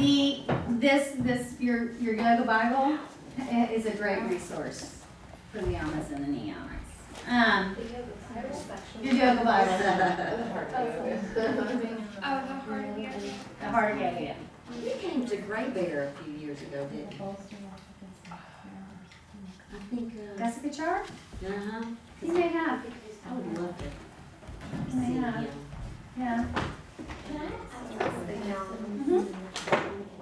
Your yoga Bible is a great resource for the yamas and the niyamas. Your yoga Bible. The heart of yoga. Yeah. You came to Gray Bear a few years ago, didn't you? I think. That's a good chart. Uh-huh. You may have. I would love to You may see have. him. Yeah. Can I ask something now? Mm-hmm.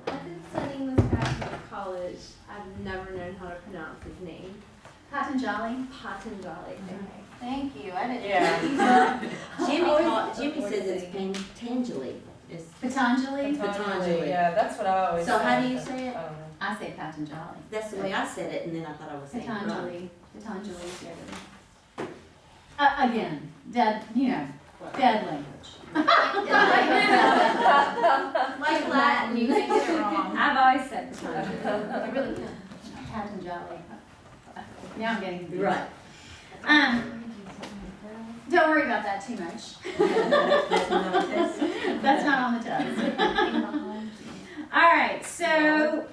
I've been studying this guy from college. I've never known how to pronounce his name. Patanjali. Patanjali. Okay. Thank you. I didn't. Yeah. Jimmy says it's Patanjali. It's Patanjali. Patanjali. Yeah, that's what I always say. So how do you say it? I don't know. I say Patanjali. That's the way I said it, and then I thought I was saying it wrong. Patanjali. Patanjali is yoga. Again, dead. Dead language. Like Latin, you can get it wrong. I've always said Patanjali. I really can. Patanjali. Now I'm getting confused. Right. Don't worry about that too much. That's not on the test. All right, so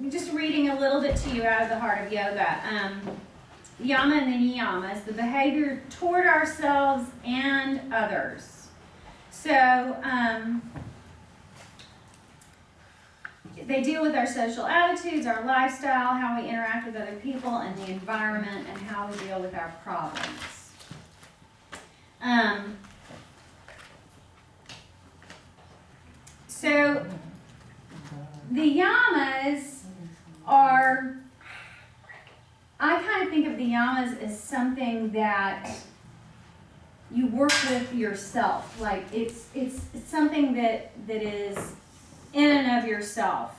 just reading a little bit to you out of the heart of yoga. Yama and the niyamas, the behavior toward ourselves and others. So they deal with our social attitudes, our lifestyle, how we interact with other people, and the environment, and how we deal with our problems. So the yamas are, I kind of think of the yamas as something that you work with yourself. Like it's something that is in and of yourself.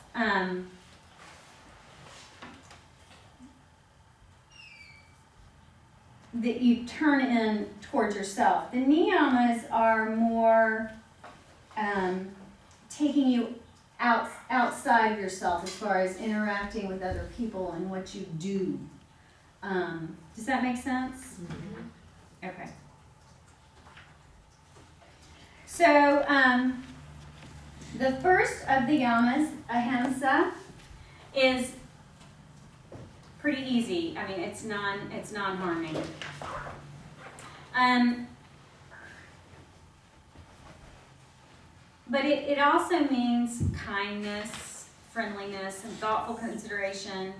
That you turn in towards yourself. The niyamas are more taking you outside of yourself as far as interacting with other people and what you do. Does that make sense? Mm-hmm. Okay. So the first of the yamas, ahimsa, is pretty easy. I mean, it's non-harming. But it also means kindness, friendliness, and thoughtful consideration.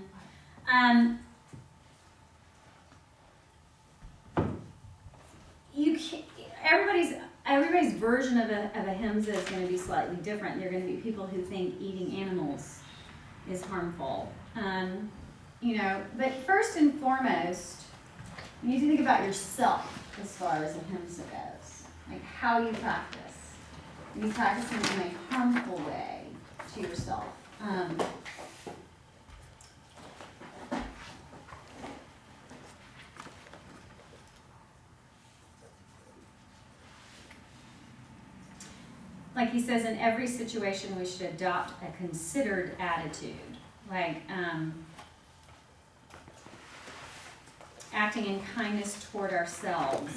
Everybody's version of a ahimsa is going to be slightly different. There are going to be people who think eating animals is harmful. But first and foremost, you need to think about yourself as far as ahimsa goes, like how you practice. You practice in a harmful way to yourself. Like he says, in every situation we should adopt a considered attitude. Like acting in kindness toward ourselves.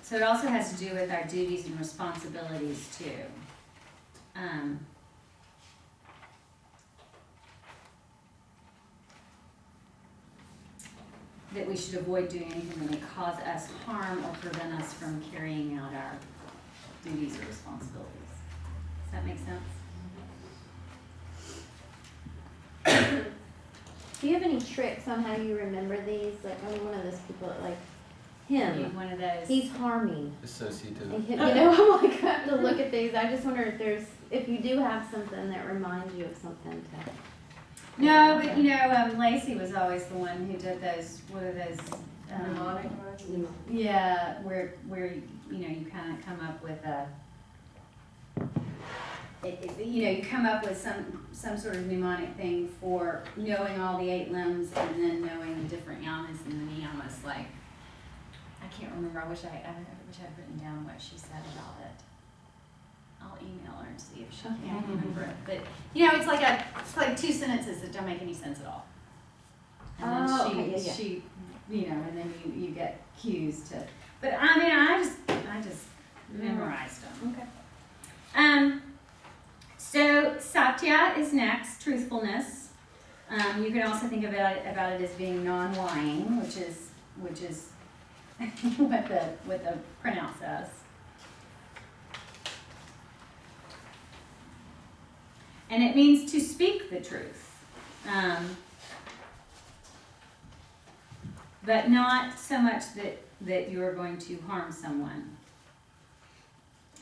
So it also has to do with our duties and responsibilities too. That we should avoid doing anything that may cause us harm or prevent us from carrying out our duties or responsibilities. Does that make sense? Do you have any tricks on how you remember these? Like, I'm one of those people that, like, him. One of those. He's harming. Associative. And I'm like, I have to look at these. I just wonder if you do have something that reminds you of something to. No, but Lacey was always the one who did those. What are those? Yeah, where you kind of come up with you come up with some sort of mnemonic thing for knowing all the 8 limbs and then knowing the different yamas and the niyamas. Like, I can't remember. I wish I'd written down what she said about it. I'll email her and see if she can remember it. But it's like 2 sentences that don't make any sense at all. And then she you know, and then you get cues to, but I mean, I just memorized them. Okay. So Satya is next, truthfulness. You can also think about it as being non-lying, which is what the printout says. And it means to speak the truth, but not so much that you are going to harm someone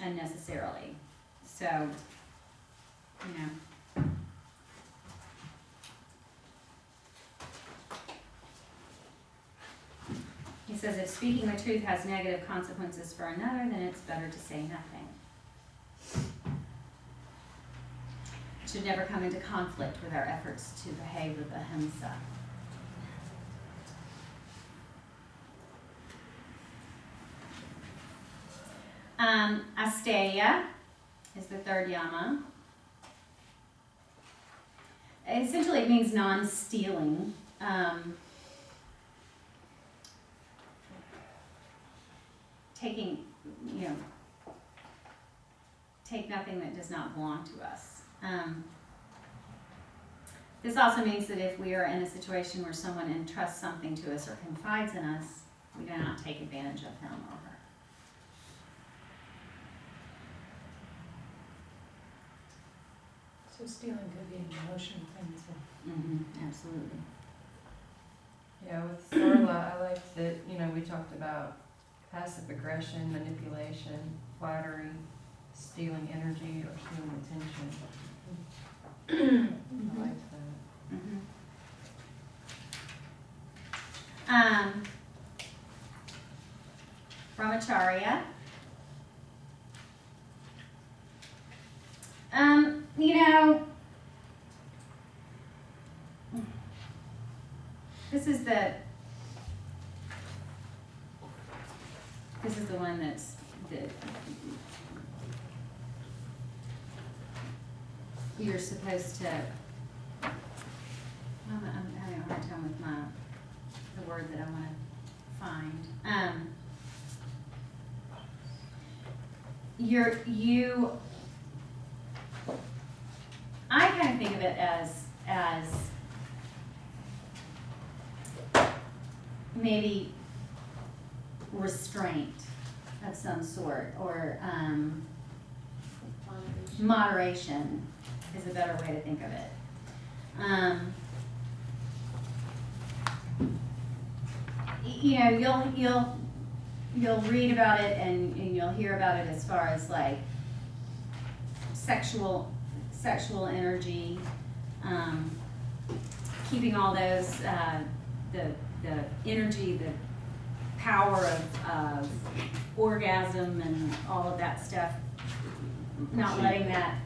unnecessarily. So, you know. He says if speaking the truth has negative consequences for another, then it's better to say nothing. It should never come into conflict with our efforts to behave with ahimsa. Asteya is the third yama. Essentially, it means non-stealing. Taking, you know, take nothing that does not belong to us. This also means that if we are in a situation where someone entrusts something to us or confides in us, we do not take advantage of him or her. So stealing could be an emotional thing as well. Mm-hmm, absolutely. Yeah, with Sarla, I like that, you know, we talked about passive aggression, manipulation, flattery, stealing energy or stealing attention. I like that. Mm-hmm. Brahmacharya. You know, this is the one that's you're supposed to. I'm having a hard time with the word that I want to find. I kind of think of it as maybe restraint of some sort, or moderation is a better way to think of it. You know, you'll read about it and you'll hear about it as far as like sexual energy, keeping all those the energy, the power of orgasm and all of that stuff, not letting that,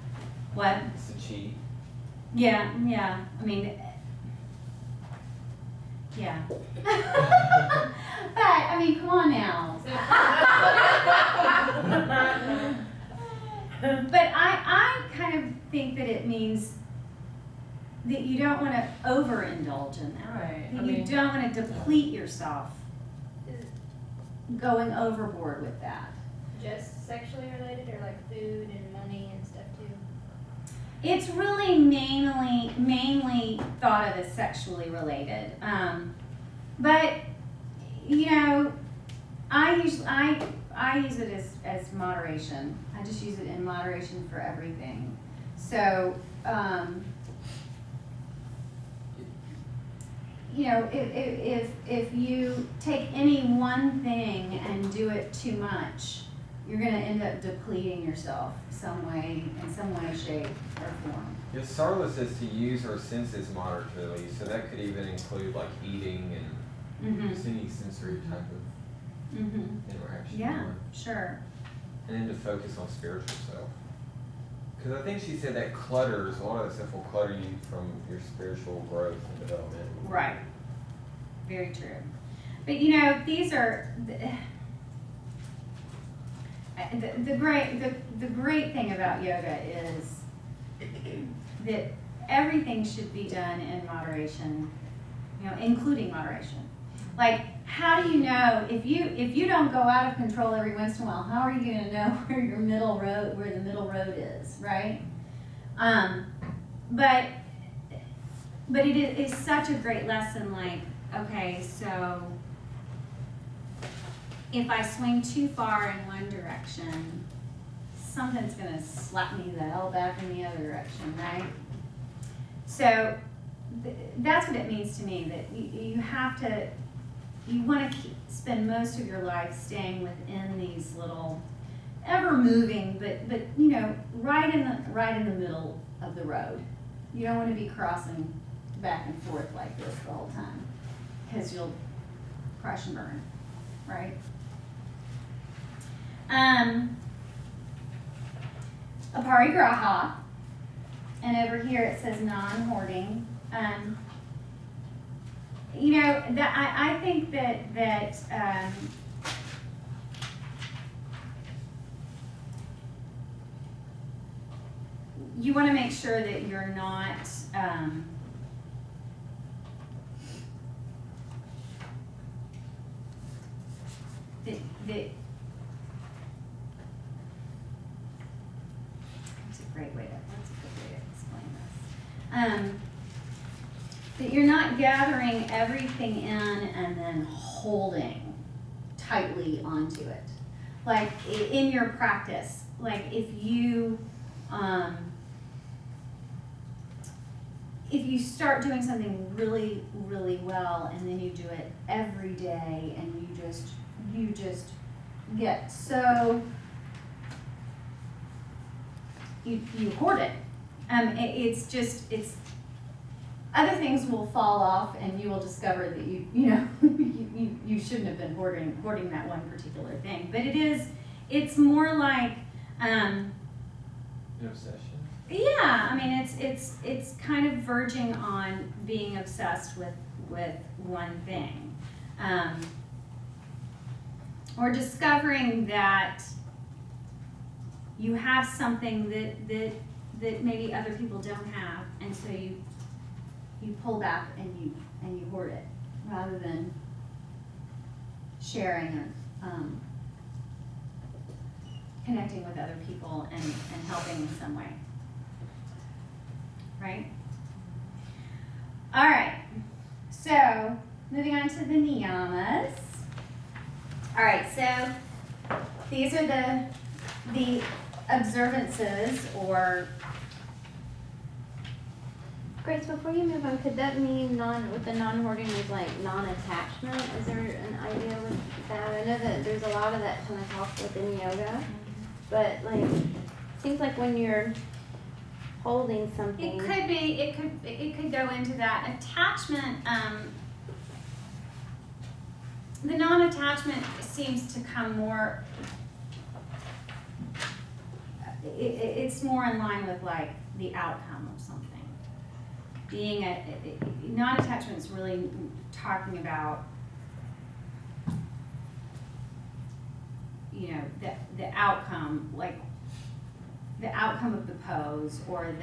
what? It's a cheat. Yeah, I mean, yeah. But, I mean, come on now. But I kind of think that it means that you don't want to overindulge in that. Right. That you don't want to deplete yourself going overboard with that. Just sexually related, or like food and money and stuff too? It's really mainly thought of as sexually related. But, you know, I use it as moderation. I just use it in moderation for everything. So, you know, if you take any one thing and do it too much, you're going to end up depleting yourself in some way, shape, or form. Yes, Sarla says to use our senses moderately, so that could even include like eating and just any sensory type of interaction. Yeah, sure. And then to focus on spiritual self. Because I think she said that clutters, a lot of that stuff will clutter you from your spiritual growth and development. Right. Very true. But you know, these are the great thing about yoga is that everything should be done in moderation, you know, including moderation. Like, how do you know, if you don't go out of control every once in a while, how are you gonna know where the middle road is, right? But it is such a great lesson, like, okay, so if I swing too far in one direction, something's gonna slap me the hell back in the other direction, right? So that's what it means to me, that you have to, you wanna spend most of your life staying within these little, ever moving, but you know, right in the middle of the road. You don't wanna be crossing back and forth like this the whole time, because you'll crash and burn, right? Aparigraha, and over here it says non-hoarding. You know, that I think that you want to make sure that you're not that that's a good way to explain this. That you're not gathering everything in and then holding tightly onto it. Like in your practice, like if you start doing something really, really well and then you do it every day and you just get so, you hoard it. It's other things will fall off and you will discover that you shouldn't have been hoarding that one particular thing. But it's more like, An obsession. yeah, I mean, it's kind of verging on being obsessed with one thing. Or discovering that you have something that maybe other people don't have, and so you pull back and you hoard it rather than sharing or connecting with other people and helping in some way. Right? All right. So moving on to the niyamas. All right. So these are the observances or. Grace, before you move on, could that mean with the non-hoarding is like non-attachment? Is there an idea with that? I know that there's a lot of that kind of talk within yoga, but like, seems like when you're holding something. It could be. It could go into that attachment. The non-attachment seems to come more. It's more in line with like the outcome of something. Being non-attachment is really talking about, you know, the outcome, like the outcome of the pose, or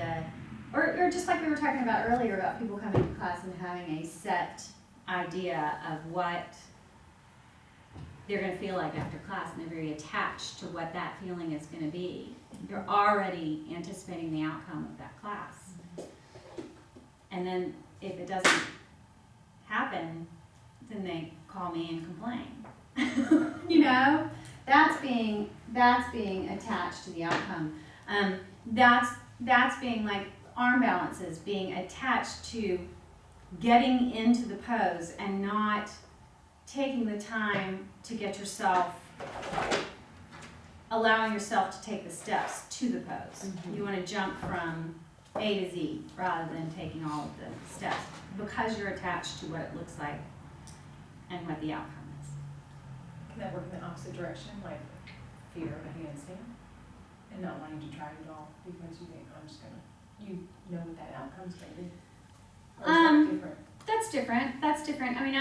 just like we were talking about earlier about people coming to class and having a set idea of what they're going to feel like after class, and they're very attached to what that feeling is going to be. They're already anticipating the outcome of that class. And then if it doesn't happen, then they call me and complain. You know, that's being attached to the outcome. That's being like arm balances, being attached to getting into the pose and not taking the time to get yourself, allowing yourself to take the steps to the pose. Mm-hmm. You want to jump from A to Z rather than taking all of the steps because you're attached to what it looks like and what the outcome is. Can that work in the opposite direction, like fear of a handstand and not wanting to try it at all because you think, I'm just gonna, you know what that outcome's gonna be? Or is that different? That's different. I mean,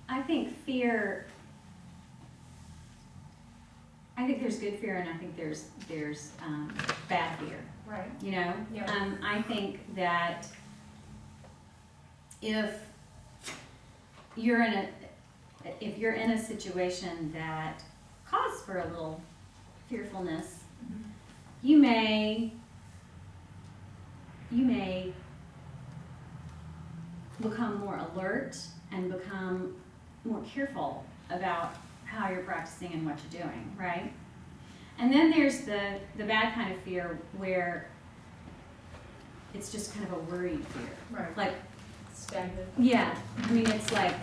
I think fear, I think there's good fear and I think there's bad fear. Right. You know? Yeah. I think that if if you're in a situation that calls for a little fearfulness, you may become more alert and become more careful about how you're practicing and what you're doing, right? And then there's the bad kind of fear where it's just kind of a worried fear. Right. Like, Stagnant. yeah, I mean, it's like,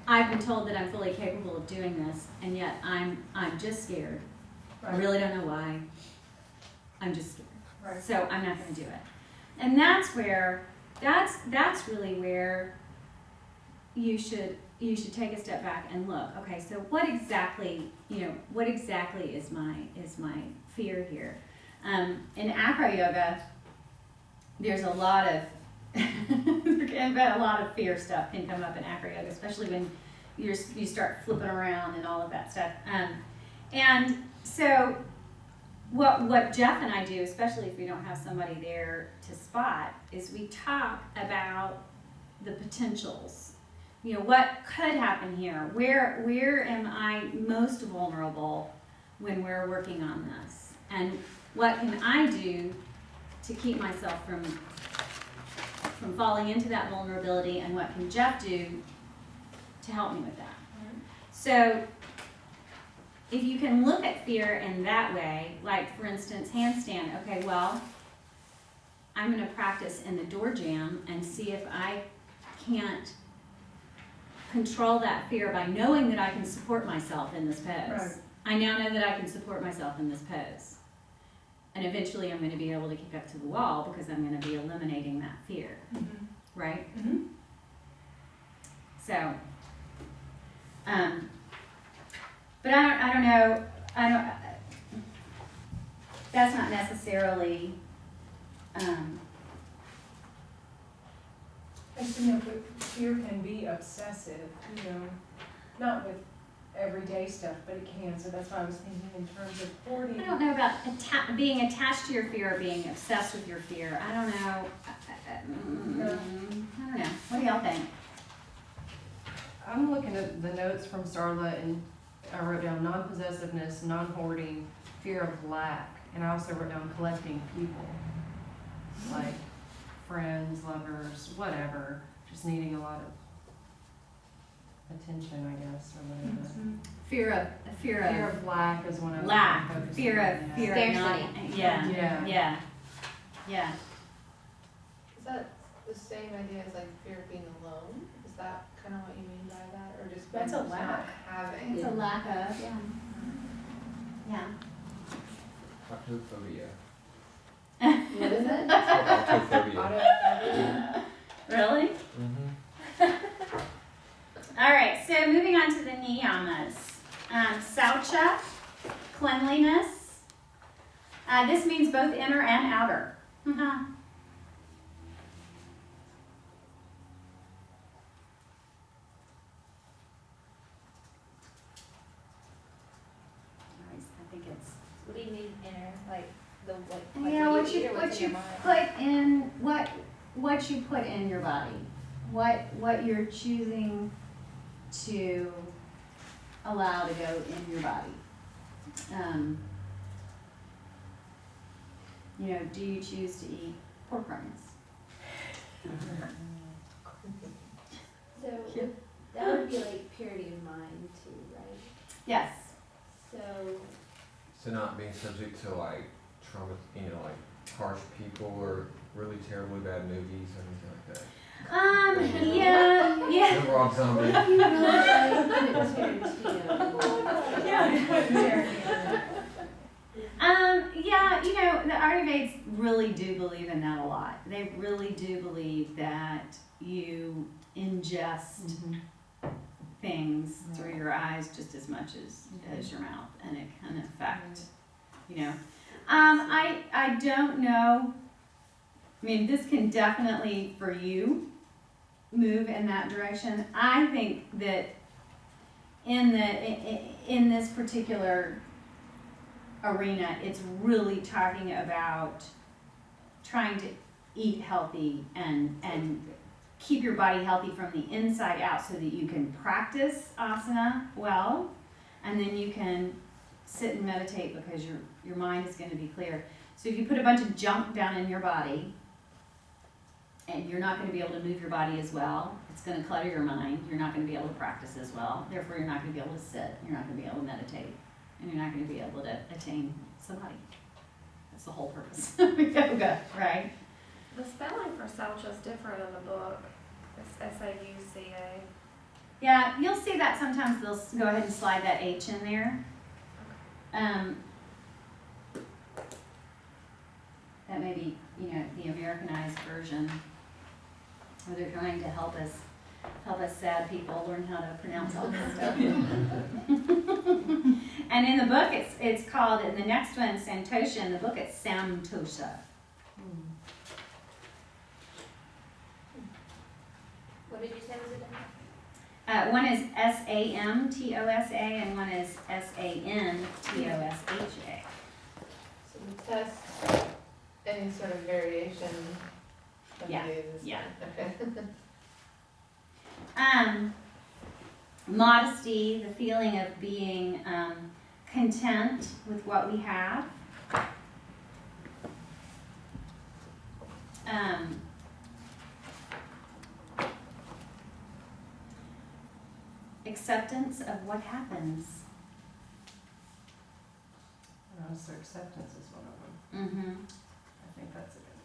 I've been told that I'm fully capable of doing this, and yet I'm just scared. I Right. really don't know why. I'm just scared. Right. So I'm not gonna do it. And that's where, that's really where you should take a step back and look, okay, so what exactly is my fear here? In acro yoga, there's a lot of, a lot of fear stuff can come up in acro yoga, especially when you start flipping around and all of that stuff. And so what Jeff and I do, especially if we don't have somebody there to spot, is we talk about the potentials. You know, what could happen here? Where am I most vulnerable when we're working on this? And what can I do to keep myself from falling into that vulnerability, and what can Jeff do to help me with that? So if you can look at fear in that way, like for instance, handstand, okay, well, I'm gonna practice in the door jam and see if I can't control that fear by knowing that I can support myself in this pose. Right. I now know that I can support myself in this pose. And eventually I'm gonna be able to kick up to the wall because I'm gonna be eliminating that fear, Mhm. right? Mhm. So, but I don't know, that's not necessarily, I just know fear can be obsessive, you know, not with everyday stuff, but it can, so that's why I was thinking in terms of hoarding. I don't know about being attached to your fear or being obsessed with your fear. I don't know. I don't know. What do y'all think? I'm looking at the notes from Starla, and I wrote down non-possessiveness, non-hoarding, fear of lack, and I also wrote down collecting people, like friends, lovers, whatever, just needing a lot of attention, I guess, or whatever. Fear Fear of of lack is one of lack. Fear of Scarcity. not. Yeah. Yeah. Yeah. Yeah. Is that the same idea as like fear of being alone? Is that kind of what you mean by that, or just That's a not lack. having? It's a lack of. Yeah. Yeah. Autophobia. What is it? It's called autophobia. Autophobia? Really? Mm-hmm. All right, so moving on to the niyamas. Saucha, cleanliness. This means both inner and outer. I think it's What do you mean inner, like the what? yeah, what you put in what you put in your body, what you're choosing to allow to go in your body. You know, do you choose to eat pork rinds? So that would be like purity of mind too, right? Yes. So So not being subject to like trauma, like harsh people or really terribly bad movies or anything like that. Yeah. The Rob Zombie. you really like Tarantino. Yeah, you know, the Ayurvedics really do believe in that a lot. They really do believe that you ingest things through your eyes just as much as your mouth, and it can affect, you know. I don't know. I mean, this can definitely, for you, move in that direction. I think that in this particular arena, it's really talking about trying to eat healthy and keep your body healthy from the inside out so that you can practice asana well, and then you can sit and meditate because your mind is going to be clear. So if you put a bunch of junk down in your body, and you're not going to be able to move your body as well, it's going to clutter your mind. You're not going to be able to practice as well. Therefore, you're not going to be able to sit. You're not going to be able to meditate, and you're not going to be able to attain samadhi. That's the whole purpose of yoga, right? The spelling for Saucha is different in the book. It's Sauca. Yeah, you'll see that sometimes they'll go ahead and slide that H in there. That may be, the Americanized version, where they're trying to help us sad people learn how to pronounce all this stuff. And in the book, it's called, in the next one, Santosha. In the book, it's Samtosha. What did you say was it? One is Samtosa, and one is Santosha. So the test, any sort of variation of Yeah, these is yeah. fine. Okay. Modesty, the feeling of being content with what we have. Acceptance of what happens. So acceptance is one of them. Mm-hmm. I think that's a good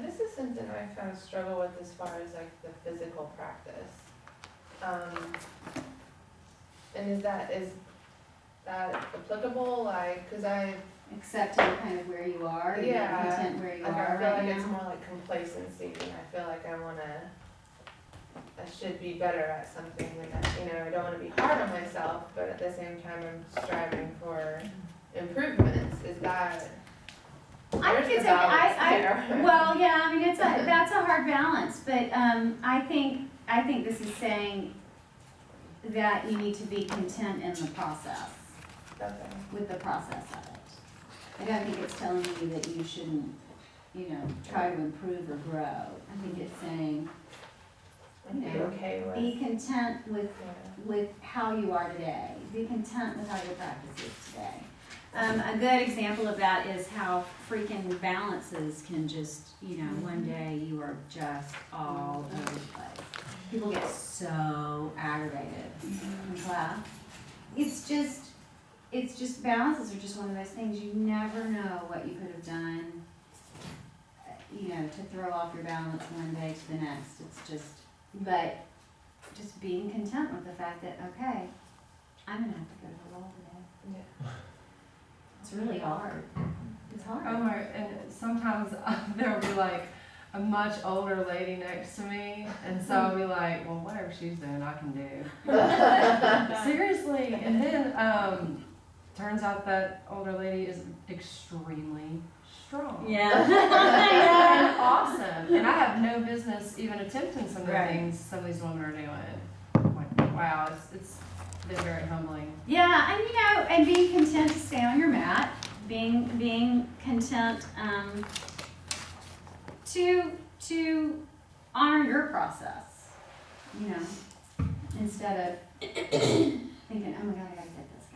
one. This is something I kind of struggle with as far as like the physical practice. And is that applicable? Like, cause Accepting kind of where you are, and being Yeah, content where you like, I are feel right like it's now. more like complacency, and I feel like I should be better at something, and I don't wanna be hard on myself, but at the same time, I'm striving for improvements. Is that? I where's think it's the balance okay. there? Well, yeah, I mean, that's a hard balance, but I think this is saying that you need to be content in the process, Okay. with the process of it. I don't think it's telling you that you shouldn't, try to improve or grow. I think it's saying, Be okay with. be content Yeah. with how you are today. Be content with how your practice is today. A good example of that is how freaking balances can just, one day you are just all over the place. People get so aggravated in class. It's just balances are just one of those things. You never know what you could have done, to throw off your balance one day to the next. But just being content with the fact that, okay, I'm gonna have to go to the wall today. Yeah. It's really hard. It's hard. Oh my, and sometimes there'll be like a much older lady next to me, and so I'll be like, well, whatever she's doing, I can do. Seriously, and then turns out that older lady is extremely strong. Yeah. And awesome, and I have no business even attempting some of the Right. things some of these women are doing. I'm like, wow, it's been very humbling. Yeah, and being content to stay on your mat, being content to honor your process, instead of thinking, oh my God, I gotta get this.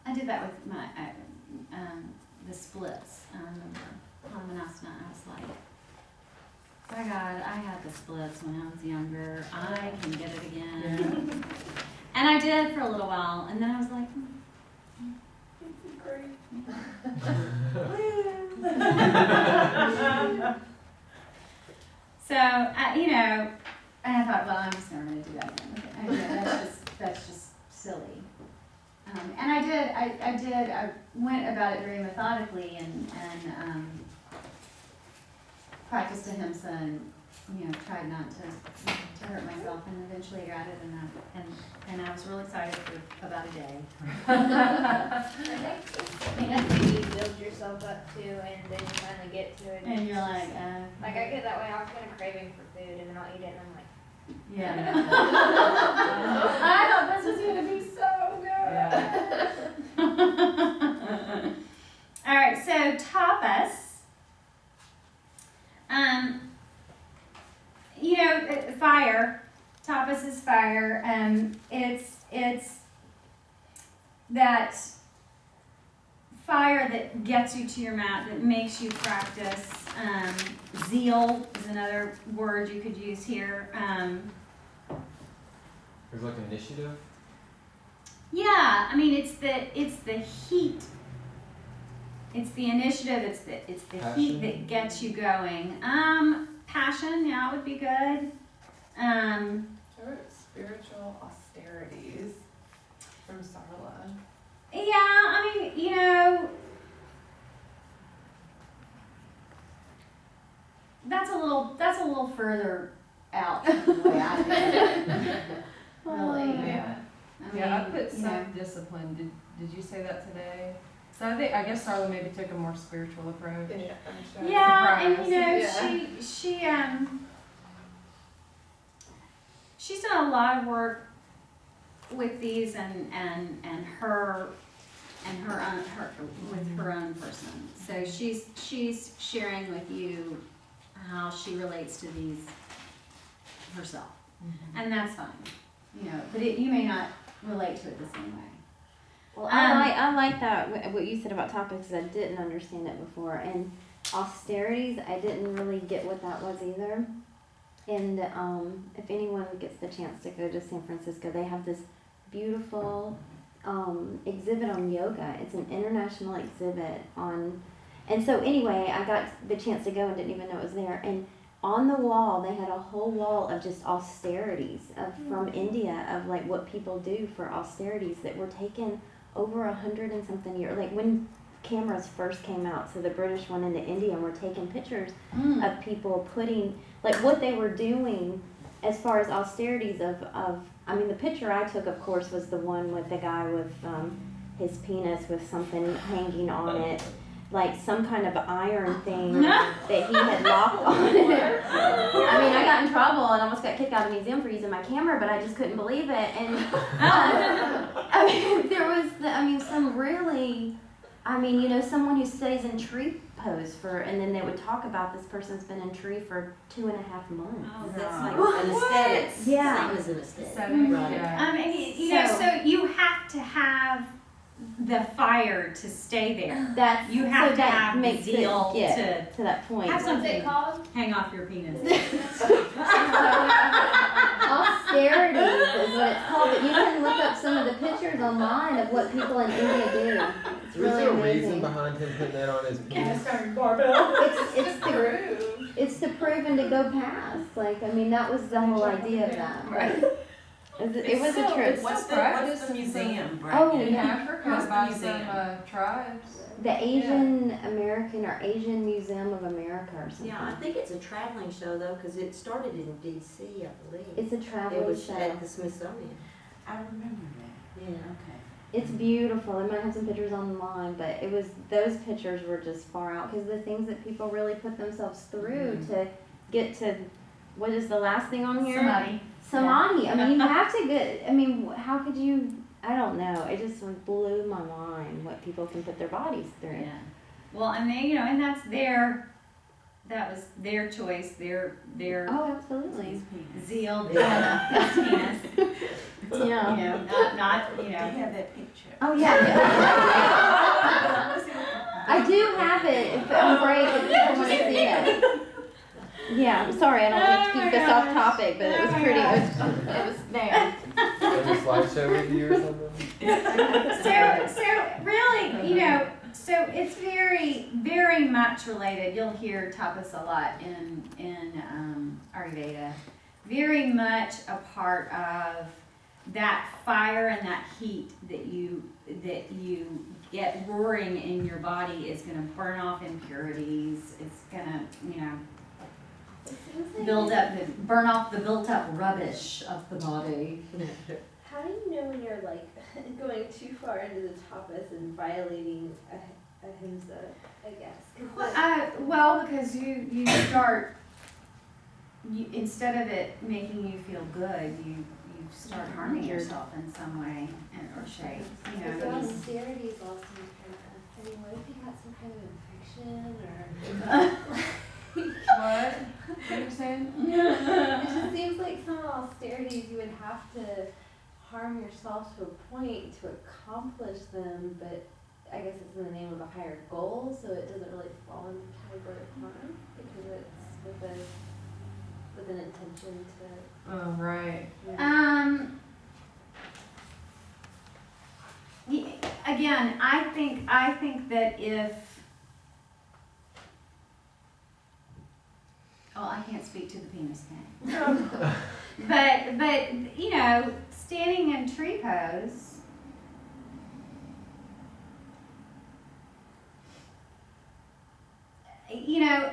I did that with my the splits. I remember Hanumanasana. I was like, my God, I had the splits when I was younger. I can get it again. And I did for a little while, and then I was like, so, and I thought, well, I'm just never going to do that again. That's just silly. And I went about it very methodically and practiced ahimsa and, tried not to hurt myself, and eventually I got it, and I was real excited for about a day. I think you build yourself up too, and then you finally get to it. And you're like, Like I get that way, I'll get a craving for food, and then I'll eat it, and I'm like, yeah. I thought this was gonna be so good. All right, so tapas. fire. Tapas is fire. It's that fire that gets you to your mat, that makes you practice. Zeal is another word you could use here. There's like initiative. Yeah, I mean it's the heat. It's the initiative. It's the heat Passion. that gets you going. Passion, yeah, would be good. I wrote spiritual austerities from Sarla. Yeah, I mean, you know, that's a little further out from the way I think. Really. Yeah. Yeah, I mean, put you know. self-discipline. Did you say that today? So I guess Sarla maybe took a more spiritual approach. Yeah, I'm sure. Yeah, and you know, Yeah. she's done a lot of work with these and her with her own person. So she's sharing with you how she relates to these herself, and that's fine. You know, but you may not relate to it the same way. Well, I like that, what you said about topics, I didn't understand it before, and austerities, I didn't really get what that was either. And if anyone gets the chance to go to San Francisco, they have this beautiful exhibit on yoga. It's an international exhibit on, and so anyway, I got the chance to go and didn't even know it was there. And on the wall, they had a whole wall of just austerities from India, of like what people do for austerities that were taken over 100 and something years, like when cameras first came out. So the British went into India and were taking pictures of people putting, like what they were doing as far as austerities of I mean, the picture I took, of course, was the one with the guy with his penis with something hanging on it, like some kind of iron thing that he had locked on it. I mean, I got in trouble and almost got kicked out of the museum for using my camera, but I just couldn't believe it. And I mean, there was, some really, you know, someone who stays in tree pose and then they would talk about this person's been in tree for 2.5 months. Oh, that's like an aesthetic. Yeah. Same as an aesthetic. Setting, Right. yeah. You know, so you have to have the fire to stay there. That's, You have so to that have makes zeal it get to that point. have What's something it called? hang off your penis. Austerities is what it's called, but you can look up some of the pictures online of what people in India do. It's Was really there a reason amazing. behind him putting that on his penis? It's to prove and to go past. Like, that was the whole idea of that. Right. It was a trip. What is the museum, Oh, In yeah. Africa, What's the by museum? some tribes. The Asian American or Asian Museum of America or something. Yeah, I think it's a traveling show though, because it started in D.C., I believe. It's a It traveling was show. at the Smithsonian. I remember that. Yeah. Okay. It's beautiful. They might have some pictures online, but those pictures were just far out because the things that people really put themselves through to get to, what is the last thing on here? Samadhi. You have to get, how could you, I don't know. It just blew my mind what people can put their bodies through. Yeah. Well, and they, and that was their choice, their Oh, absolutely. zeal, Yeah. their penis. Yeah. Not, Do you have that picture? Oh, yeah. I do have it. If I'm afraid that people want to see it. Yeah, I'm sorry, I don't mean to keep this off topic, but it was pretty, it was there. Have a slideshow with you or something? So really, so it's very, very much related. You'll hear tapas a lot in Ayurveda. Very much a part of that fire and that heat that you get roaring in your body is going to burn off impurities. It's going to, burn off the built up rubbish of the body. How do you know when you're like going too far into the tapas and violating ahimsa, I guess? Well, because you start, instead of it making you feel good, you start harming yourself in some way or shape. Because austerities also what if you got some kind of infection or? What? What are you saying? It just seems like some austerities you would have to harm yourself to a point to accomplish them, but I guess it's in the name of a higher goal, so it doesn't really fall into the category of harm because it's with an intention to. Oh, right. Again, I think that if, I can't speak to the penis thing. But, you know, standing in tree pose, you know,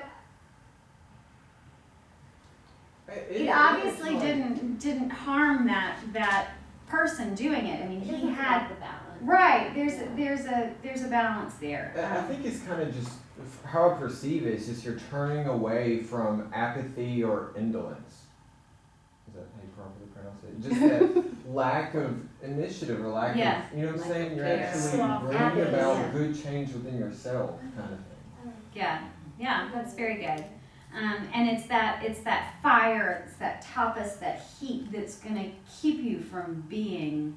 it obviously didn't harm that person doing it. I mean, he had the balance. right. There's a balance there. I think it's kind of just how I perceive it. It's just you're turning away from apathy or indolence. Is that how you properly pronounce it? Just that lack of initiative or lack Yeah. of, you know what I'm saying? You're care. actually bringing Apathy, about yeah. good change within yourself, kind of thing. Yeah, that's very good. And it's that fire, it's that tapas, that heat that's gonna keep you from being,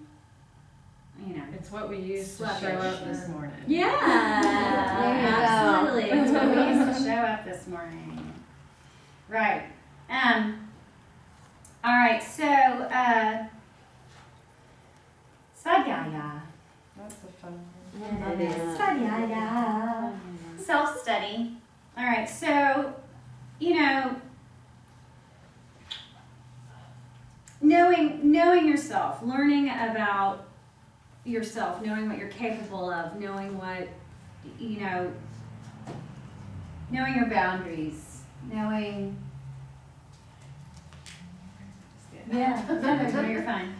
you know. It's what we used to Sluggish. show up this morning. Yeah, There you go. absolutely. That's what we used to show up this morning. Right. All right. So, svadhyaya. That's a fun one. It is. Svadhyaya. Self-study. All right. So, you know, knowing yourself, learning about yourself, knowing what you're capable of, knowing what, you know, knowing your boundaries, knowing. Yeah, no, you're fine.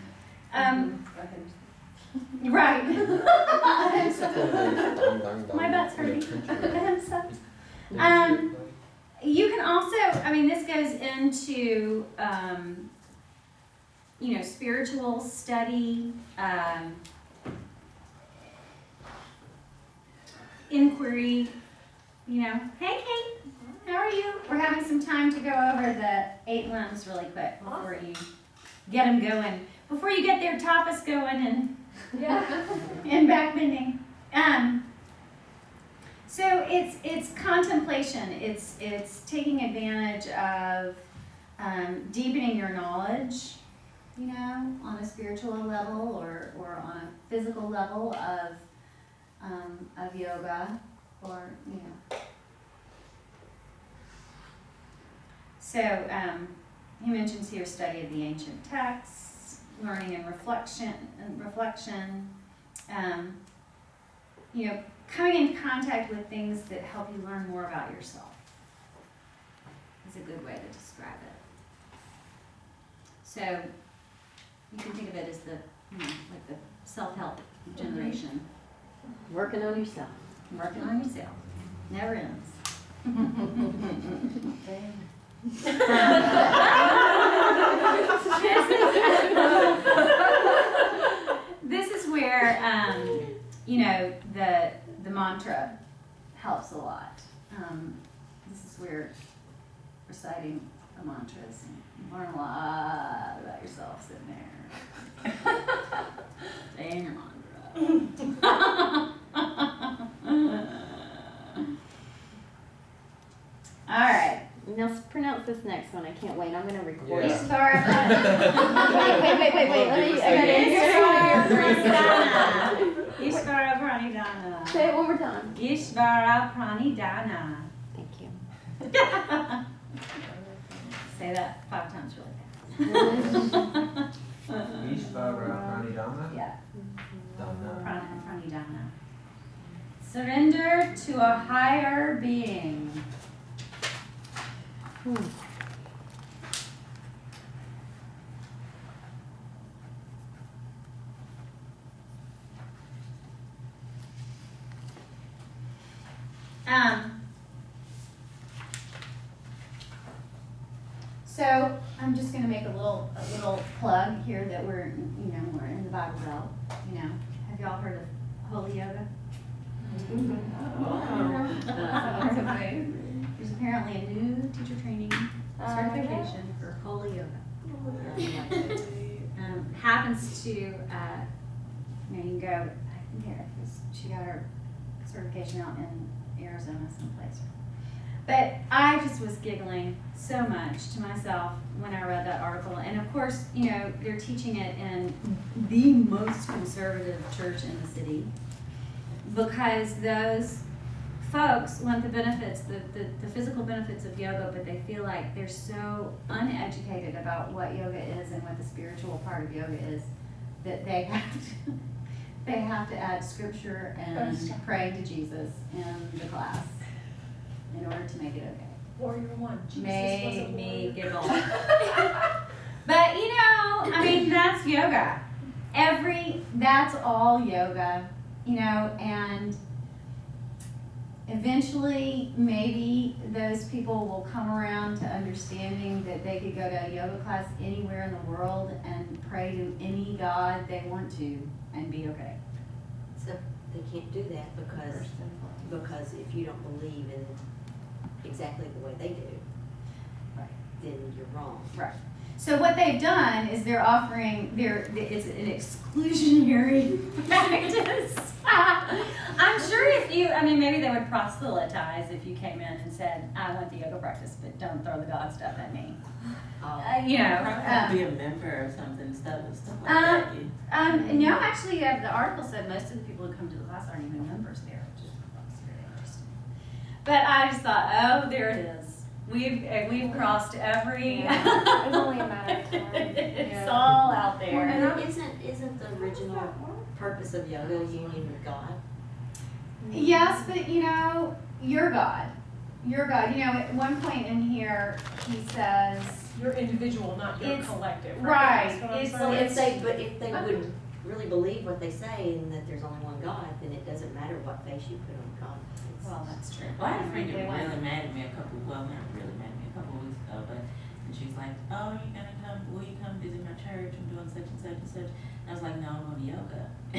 Right. My butt's hurting. So, you can also, I mean, this goes into, you know, spiritual study, inquiry, you know. Hey, Kate, how are you? We're having some time to go over the 8 limbs really quick before you get them going. Before you get their tapas going and back bending. So it's contemplation. It's taking advantage of deepening your knowledge, you know, on a spiritual level or on a physical level of yoga, or you know. So he mentions here study of the ancient texts, learning and reflection. You know, coming in contact with things that help you learn more about yourself is a good way to describe it. So you can think of it as the, you know, like the self-help generation. Working on yourself. Working on yourself. Never ends. This is where, you know, the mantra helps a lot. This is where reciting the mantras, you learn a lot about yourself sitting there. Saying your mantra. All right. Now pronounce this next one. I can't wait. I'm gonna record it. Ishvara Wait. Let me. I gotta Ishvara Pranidhana. say it one more time. Ishvara Pranidhana. Thank you. Say that 5 times really fast. Ishvara Pranidhana? Yeah. Dana. Pranidhana. Surrender to a higher being. So I'm just going to make a little plug here that we're in the Bible Belt. You know, have y'all heard of Holy Yoga? There's apparently a new teacher training certification for holy yoga. Happens to, you know, you can go, I think she got her certification out in Arizona someplace. But I just was giggling so much to myself when I read that article. And of course, you know, they're teaching it in the most conservative church in the city because those folks want the benefits, the physical benefits of yoga, but they feel like they're so uneducated about what yoga is and what the spiritual part of yoga is that they have to add scripture and pray to Jesus in the class in order to make it okay. Warrior one, Jesus was a Made me warrior. giggle. But you know, I mean, that's yoga. That's all yoga, you know, and eventually maybe those people will come around to understanding that they could go to a yoga class anywhere in the world and pray to any god they want to and be okay. So they can't do that because if you don't believe in exactly the way they do, Right. then you're wrong. Right. So what they've done is they're offering it's an exclusionary practice. I'm sure maybe they would proselytize if you came in and said, I want the yoga practice, but don't throw the God stuff at me. You know. Probably have to be a member or something, stuff like that. No, actually, the article said most of the people who come to the class aren't even members there, which is very interesting. But I just thought, oh, there it is. We've crossed every. Yeah, it's only a matter of time. It's Yeah. all out there. And isn't the original purpose of yoga union with God? Yes, but you know, you're God. You're God. You know, at one point in here, he says, You're individual, not your It's- collective. right, That's what I'm it's- saying. So if they would really believe what they say and that there's only one God, then it doesn't matter what face you put on God. well, that's true. Well, I had a friend that They want- really mad at me not really mad at me, a couple weeks ago, but, and she's like, oh, you gonna come, will you come visit my church, I'm doing such and such and such, and I was like, no, I'm going to yoga. I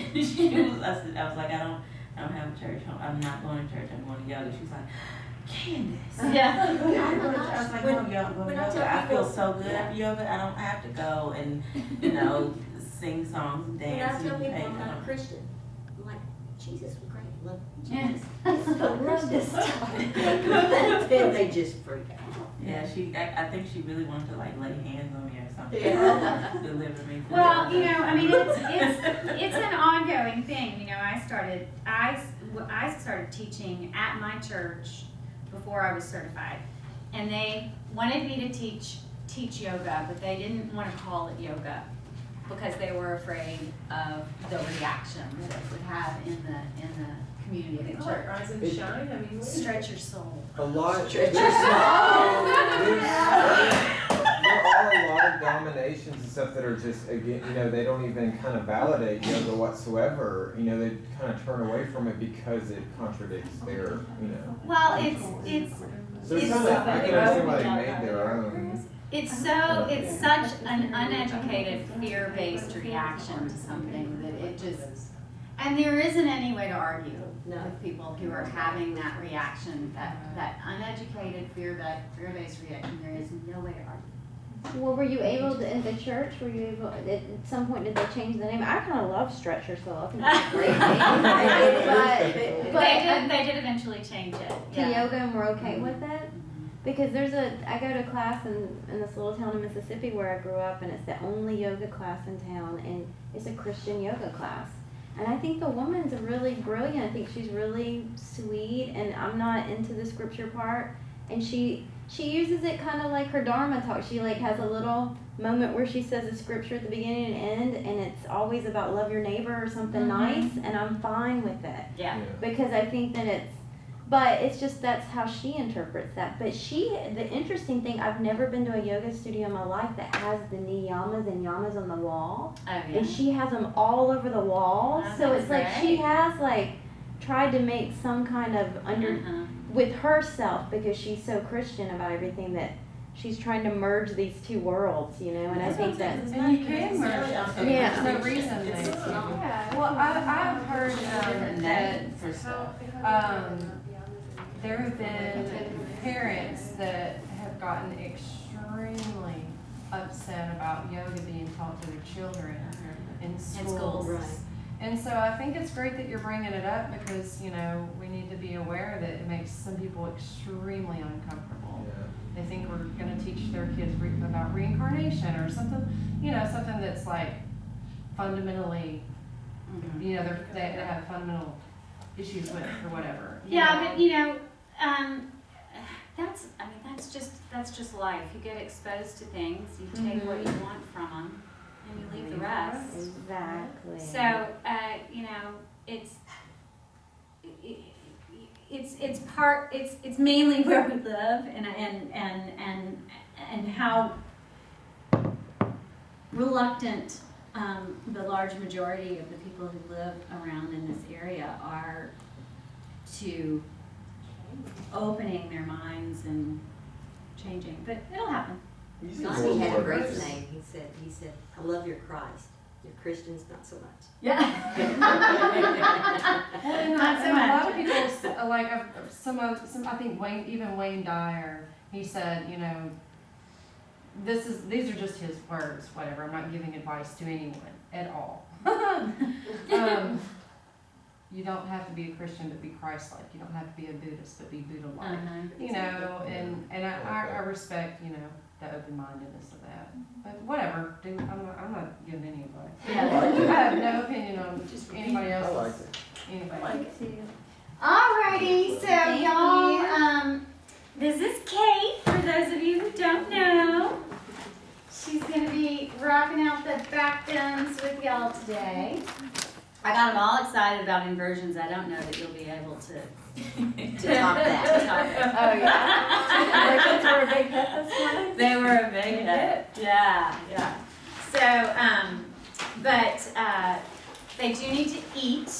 was like, I don't have a church home, I'm not going to church, I'm going to yoga. She was like, Candace. Yeah. I was like, no, yo, I'm going to when I tell yoga, I feel people- so good yeah. after yoga, I don't have to go and, you know, sing songs and When I dance tell and people pay. I'm not a Christian, I'm like, Jesus was great, love Yeah. Jesus. I love this stuff. Then they just freak out. Yeah, I think she really wanted to like lay hands on me or something. Yeah. Deliver me. from Well, yoga. you know, I mean, it's an ongoing thing. You know, I started teaching at my church before I was certified, and they wanted me to teach yoga, but they didn't want to call it yoga because they were afraid of the reaction that it would have in the community of the Oh, church. rise and shine, I mean. Stretch your soul. A lot. Stretch your There are a lot of dominations and stuff that are just, again, you know, they don't even kind of validate yoga whatsoever. You know, they kind of turn away from it because it contradicts their, you know. Well, it's So it's It's kind of, I can understand why they so- made their own. it's such an uneducated, fear-based reaction to something that it just, and there isn't any way to argue No. with people who are having that reaction, that uneducated, fear-based reaction. There is no way to argue. Well, were you able to, in the church, at some point did they change the name? I kind of love Stretch Your Soul. I think it's a great name. But They did eventually change it. to Yeah. yoga and we're okay with it? Because I go to class in this little town in Mississippi where I grew up, and it's the only yoga class in town, and it's a Christian yoga class. And I think the woman's really brilliant. I think she's really sweet, and I'm not into the scripture part. And she uses it kind of like her Dharma talk. She like has a little moment where she says a scripture at the beginning and end, and it's always about love your neighbor or something Mhm. nice, and I'm fine with it. Yeah. Because I think that but it's just that's how she interprets that. But the interesting thing, I've never been to a yoga studio in my life that has the niyamas and yamas on the wall. Oh, yeah. And she has them all over the walls. Oh, So that's it's like she great. has like tried to make some kind of Uh-huh. with herself, because she's so Christian about everything, that she's trying to merge these two worlds, you know, and I think that And you can merge them. Yeah. There's no reason they It's can't. not. Yeah. Well, I've heard Different that name for stuff. there have been parents that have have gotten extremely upset about yoga being taught to their children in schools. Right. And so I think it's great that you're bringing it up because, you know, we need to be aware that it makes some people extremely uncomfortable. Yeah. They think we're gonna teach their kids about reincarnation or something, you know, something that's like fundamentally, you know, they have fundamental issues with or whatever. Yeah, but you know, that's just life. You get exposed to things, you take what you want from them, and you leave the rest. Exactly. So, you know, it's mainly where we live and how reluctant the large majority of the people who live around in this area are to opening their minds and changing, but it'll happen. We used to Gandhi go had a more great places. saying. He said, I love your Christ. Your Christians, not so much. Yeah. Well, and Not so and a lot of much. people, like some, I think Wayne Dyer, he said, you know, these are just his words, whatever. I'm not giving advice to anyone at all. You don't have to be a Christian but be Christ-like. You don't have to be a Buddhist but be Buddha-like. You know, and I respect, you know, the open-mindedness of that. But whatever, dude, I'm not giving any advice. Yeah. I have no opinion on anybody I else's. like it. Anybody. Alrighty, so Thank y'all, this is Kate, for those of you who don't know. She's gonna be rocking out the back bends with y'all today. I got them all excited about inversions. I don't know that you'll be able to top that. to top it. Oh, yeah. Inversions were a big hit this morning? They were a big hit. Yeah. So, but they do need to eat,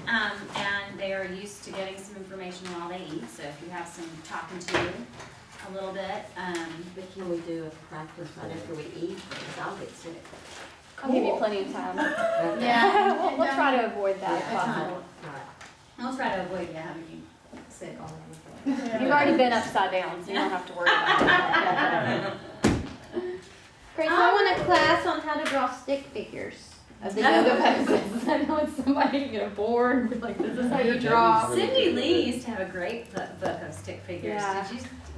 and they are used to getting some information while they eat. So if you have some talking to a little bit, But can we do a practice right after we eat? Because I'll get sick. I'll give you plenty of time. yeah, We'll try to avoid that if Yeah, possible. Right. I'll try to avoid having you sick all the time. You've already been upside down, so you don't have to worry about it. Great, so I want a class on how to draw stick figures of the yoga poses. I know it's somebody get a board, like this is how you draw. Cindy Lee used to have a great book of stick figures. Yeah.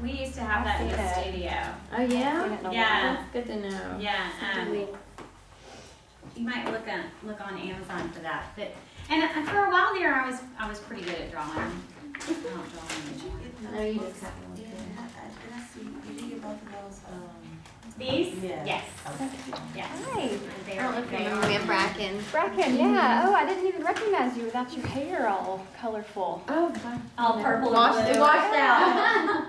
We used to have that in the I've seen studio. Oh yeah? Yeah. That's good to know. Yeah, you might look on Amazon for that. But for a while there, I was pretty good at drawing. I don't draw much. I know you just have one. Yeah, I see. Did you get both of those? These? Yeah. Yes. Okay. Yes. Hi. They I don't know are. if you They remember me, are. I'm Bracken. Bracken, yeah. Oh, I didn't even recognize you without your hair all colorful. Oh, All purple Washed, and it blue. washed out.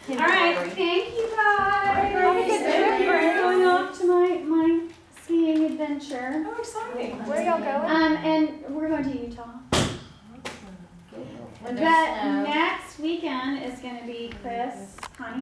All right. Thank you guys. Have a good trip, We're Grace. going off to my skiing adventure. Oh, exciting. Where y'all going? And we're going to Utah. When The there's snow. next weekend is going to be Chris